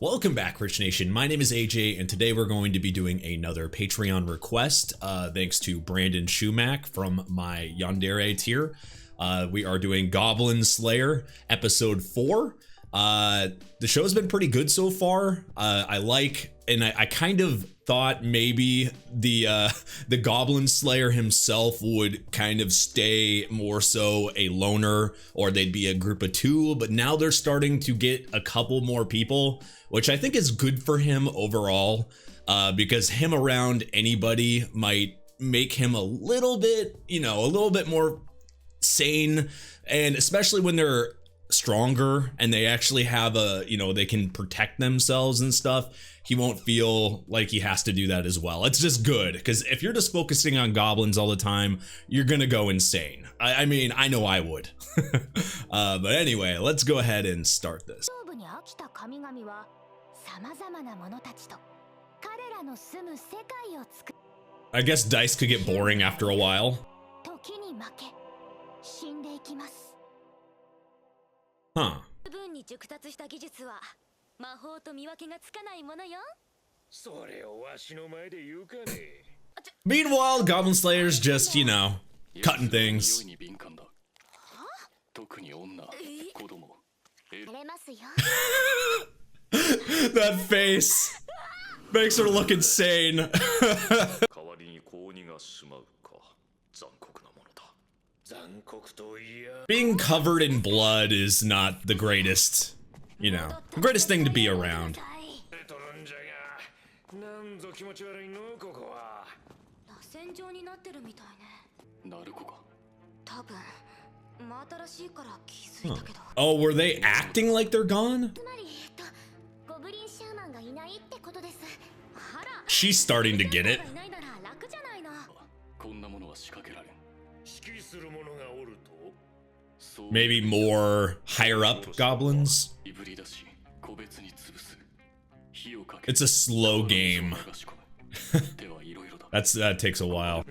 Welcome back, Rich Nation. My name is AJ, and today we're going to be doing another Patreon request, thanks to Brandon Shumack from my Yandere tier. We are doing Goblin Slayer, episode 4. The show's been pretty good so far. I kind of thought maybe the Goblin Slayer himself would kind of stay more so a loner, or they'd be a group of 2, but now they're starting to get a couple more people, which I think is good for him overall, because him around anybody might make him a little bit more sane, and especially when they're stronger and they actually have they can protect themselves and stuff. He won't feel like he has to do that as well. It's just good, because if you're just focusing on goblins all the time, you're gonna go insane. I mean, I know I would. But anyway, let's go ahead and start this. I guess dice could get boring after a while. Huh. Meanwhile, Goblin Slayer's just, cutting things. That face makes her look insane. Being covered in blood is not the greatest, greatest thing to be around. Huh. Oh, were they acting like they're gone? She's starting to get it. Maybe more higher up goblins. It's a slow game. That takes a while.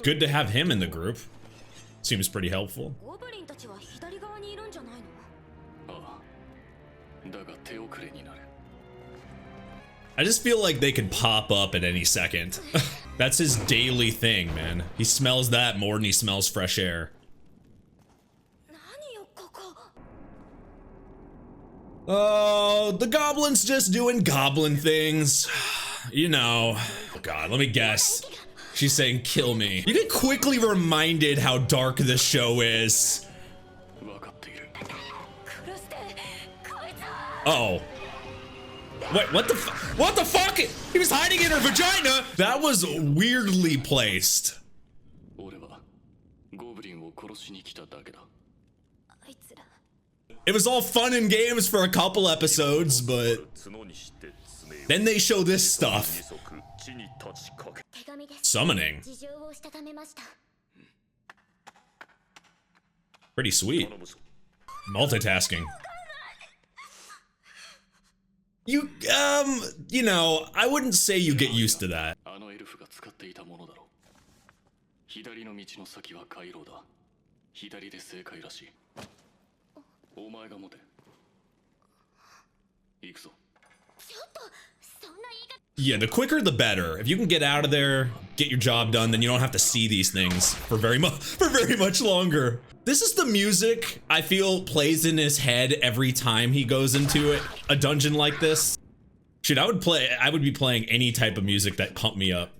Good to have him in the group. Seems pretty helpful. I just feel like they could pop up at any second. That's his daily thing, man. He smells that more than he smells fresh air. Oh, the goblin's just doing goblin things. Oh God, let me guess. She's saying, kill me. You get quickly reminded how dark this show is. Uh-oh. Wait, what the fuck? He was hiding in her vagina! That was weirdly placed. It was all fun and games for a couple episodes, but then they show this stuff. Summoning. Pretty sweet. Multitasking. I wouldn't say you get used to that. Yeah, the quicker the better. If you can get out of there, get your job done, then you don't have to see these things for very much longer. This is the music I feel plays in his head every time he goes into a dungeon like this. Shit, I would be playing any type of music that pumped me up.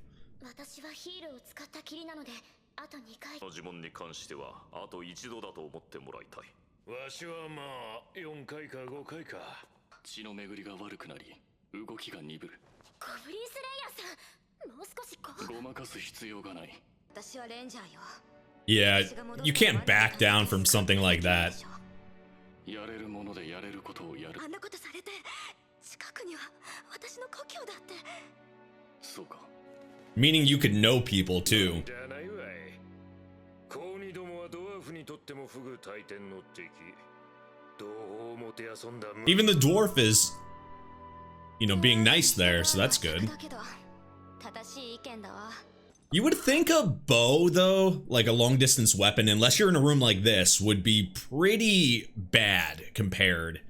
Yeah, you can't back down from something like that. Meaning you could know people too. Even the dwarf is, being nice there, so that's good. You would think a bow, though, like a long distance weapon, unless you're in a room like this, would be pretty bad compared.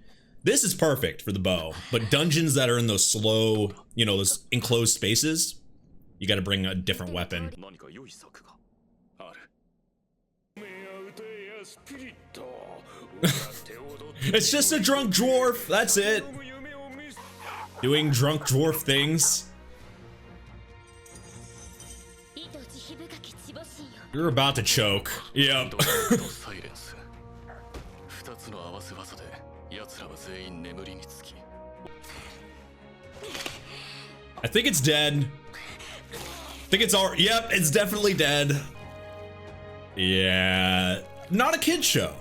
This is perfect for the bow, but dungeons that are in those slow, you know, those enclosed spaces, you gotta bring a different weapon. It's just a drunk dwarf, that's it. Doing drunk dwarf things. You're about to choke. Yep. I think it's dead. I think it's all. Yep, it's definitely dead. Yeah, not a kid show.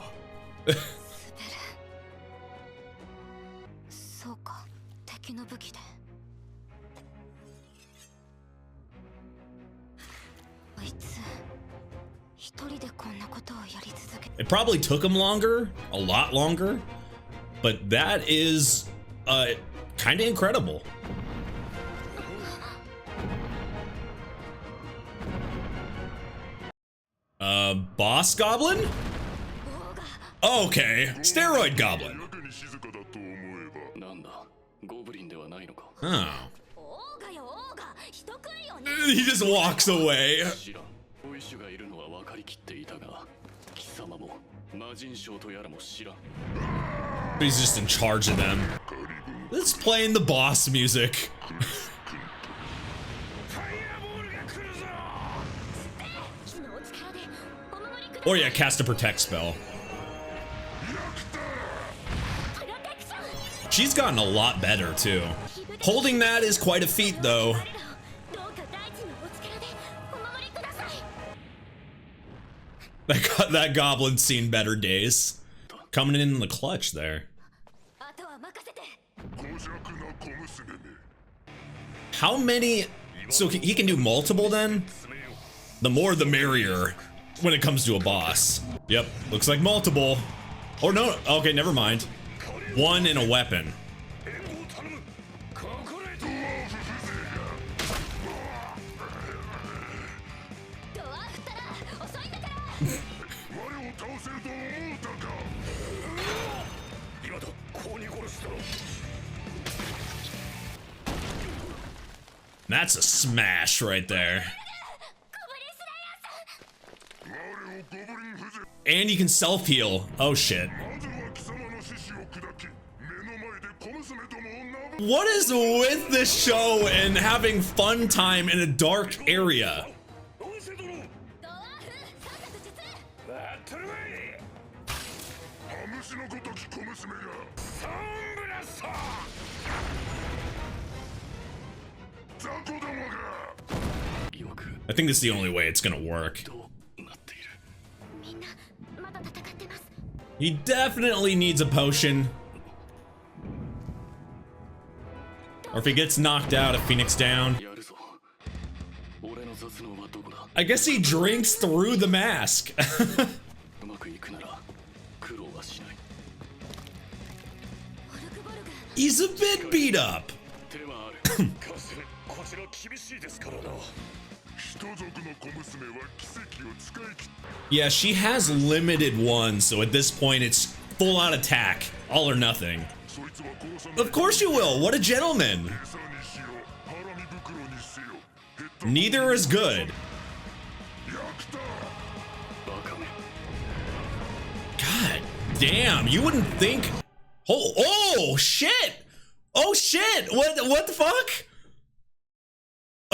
It probably took him longer, a lot longer, but that is kind of incredible. Boss Goblin? Oh, okay, steroid Goblin. Oh. He just walks away. He's just in charge of them. Let's play in the boss music. Or yeah, cast a protect spell. She's gotten a lot better too. Holding that is quite a feat though. That goblin's seen better days. Coming in the clutch there. How many? So he can do multiple then? The more the merrier when it comes to a boss. Yep, looks like multiple. Oh no, okay, never mind. One in a weapon. That's a smash right there. And you can self-heal. Oh shit. What is with this show and having fun time in a dark area? I think this is the only way it's gonna work. He definitely needs a potion. Or if he gets knocked out, a Phoenix down. I guess he drinks through the mask. He's a bit beat up. Yeah, she has limited ones, so at this point it's full on attack, all or nothing. Of course you will, what a gentleman. Neither is good. God damn, you wouldn't think. Oh shit! Oh shit! What the fuck?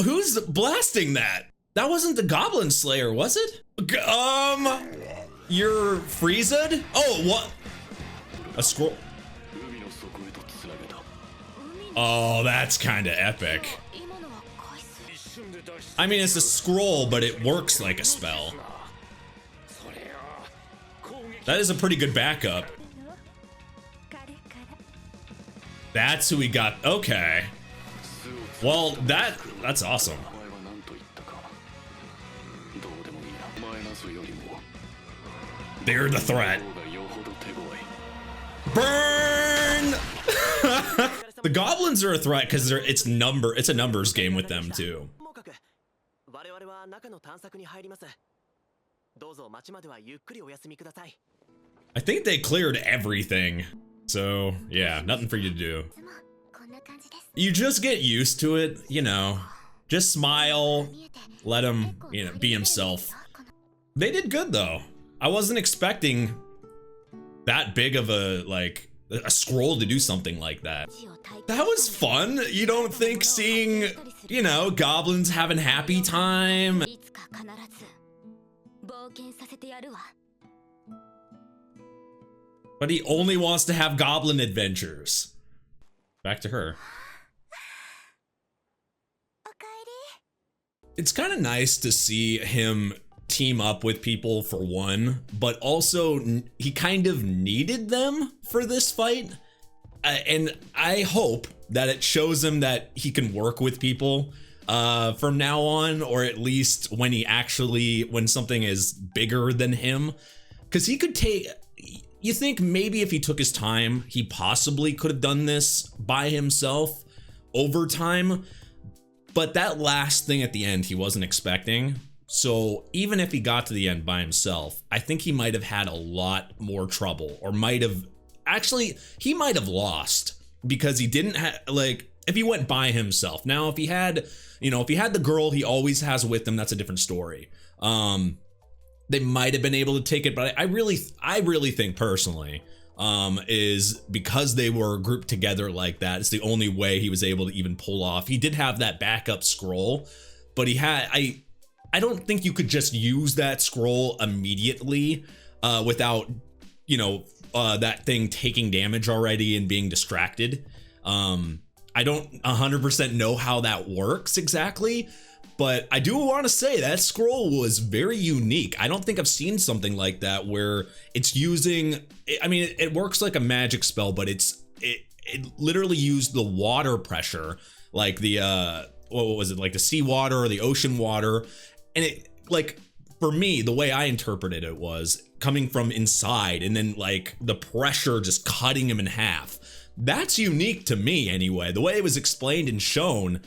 Who's blasting that? That wasn't the Goblin Slayer, was it? You're Frieza'd? Oh, what? A scroll. Oh, that's kind of epic. I mean, it's a scroll, but it works like a spell. That is a pretty good backup. That's who we got. Okay. Well, that's awesome. They're the threat. Burn! The goblins are a threat because it's a numbers game with them too. I think they cleared everything. So, yeah, nothing for you to do. You just get used to it, you know. Just smile, let him, you know, be himself. They did good though. I wasn't expecting that big of a, like, a scroll to do something like that. That was fun. You don't think seeing, you know, goblins having happy time. But he only wants to have goblin adventures. Back to her. It's kind of nice to see him team up with people for one, but also he kind of needed them for this fight. And I hope that it shows him that he can work with people from now on, or at least when he actually, when something is bigger than him. Because he could take, you think maybe if he took his time, he possibly could have done this by himself over time. But that last thing at the end, he wasn't expecting. So even if he got to the end by himself, I think he might have had a lot more trouble, or might have, actually, he might have lost because he didn't have, like, if he went by himself. Now, if he had, you know, if he had the girl he always has with him, that's a different story. They might have been able to take it, but I really think personally, is because they were grouped together like that, it's the only way he was able to even pull off. He did have that backup scroll, but he had, I don't think you could just use that scroll immediately without, you know, that thing taking damage already and being distracted. I don't 100% know how that works exactly, but I do want to say that scroll was very unique. I don't think I've seen something like that where it's using, I mean, it works like a magic spell, but it literally used the water pressure, like the, what was it, like the seawater or the ocean water. And it, like, for me, the way I interpreted it was coming from inside and then like the pressure just cutting him in half. That's unique to me anyway. The way it was explained and shown,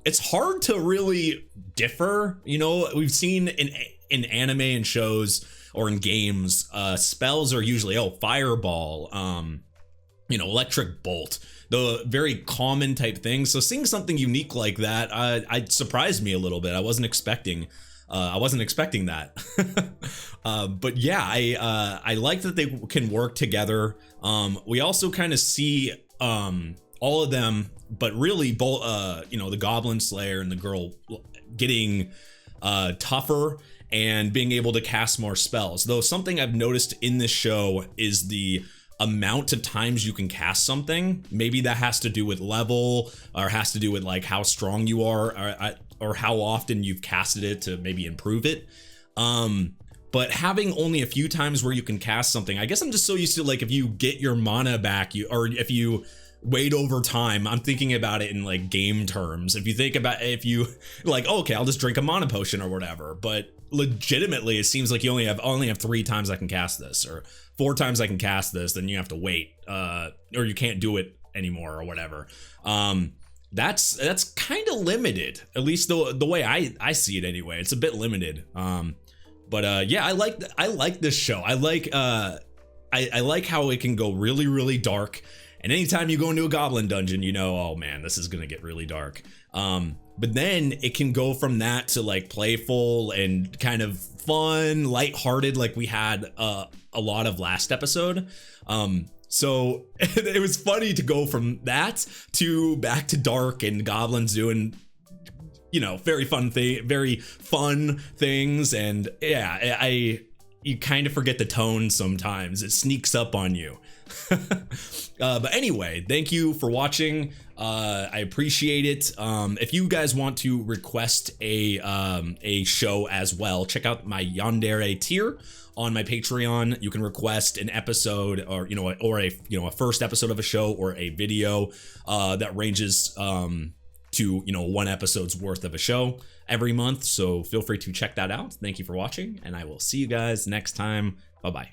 it's hard to really differ. You know, we've seen in anime and shows or in games, spells are usually, oh, fireball, you know, electric bolt, the very common type things. So seeing something unique like that, it surprised me a little bit. I wasn't expecting that. But yeah, I like that they can work together. We also kind of see all of them, but really both, you know, the Goblin Slayer and the girl getting tougher and being able to cast more spells. Though something I've noticed in this show is the amount of times you can cast something. Maybe that has to do with level, or has to do with like how strong you are, or how often you've casted it to maybe improve it. But having only a few times where you can cast something, I guess I'm just so used to, like, if you get your mana back, or if you wait over time, I'm thinking about it in like game terms. If you think about, if you like, oh, okay, I'll just drink a mana potion or whatever, but legitimately it seems like you only have 3 times I can cast this, or 4 times I can cast this, then you have to wait, or you can't do it anymore or whatever. That's kind of limited, at least the way I see it anyway. It's a bit limited. But yeah, I like this show. I like how it can go really, really dark. And anytime you go into a goblin dungeon, you know, oh man, this is gonna get really dark. But then it can go from that to like playful and kind of fun, lighthearted, like we had a lot of last episode. So it was funny to go from that to back to dark and goblins doing, you know, very fun things. And yeah, you kind of forget the tone sometimes. It sneaks up on you. But anyway, thank you for watching. I appreciate it. If you guys want to request a show as well, check out my Yandere tier on my Patreon. You can request an episode, or a first episode of a show, or a video that ranges to 1 episode's worth of a show every month. So feel free to check that out. Thank you for watching, and I will see you guys next time. Bye bye.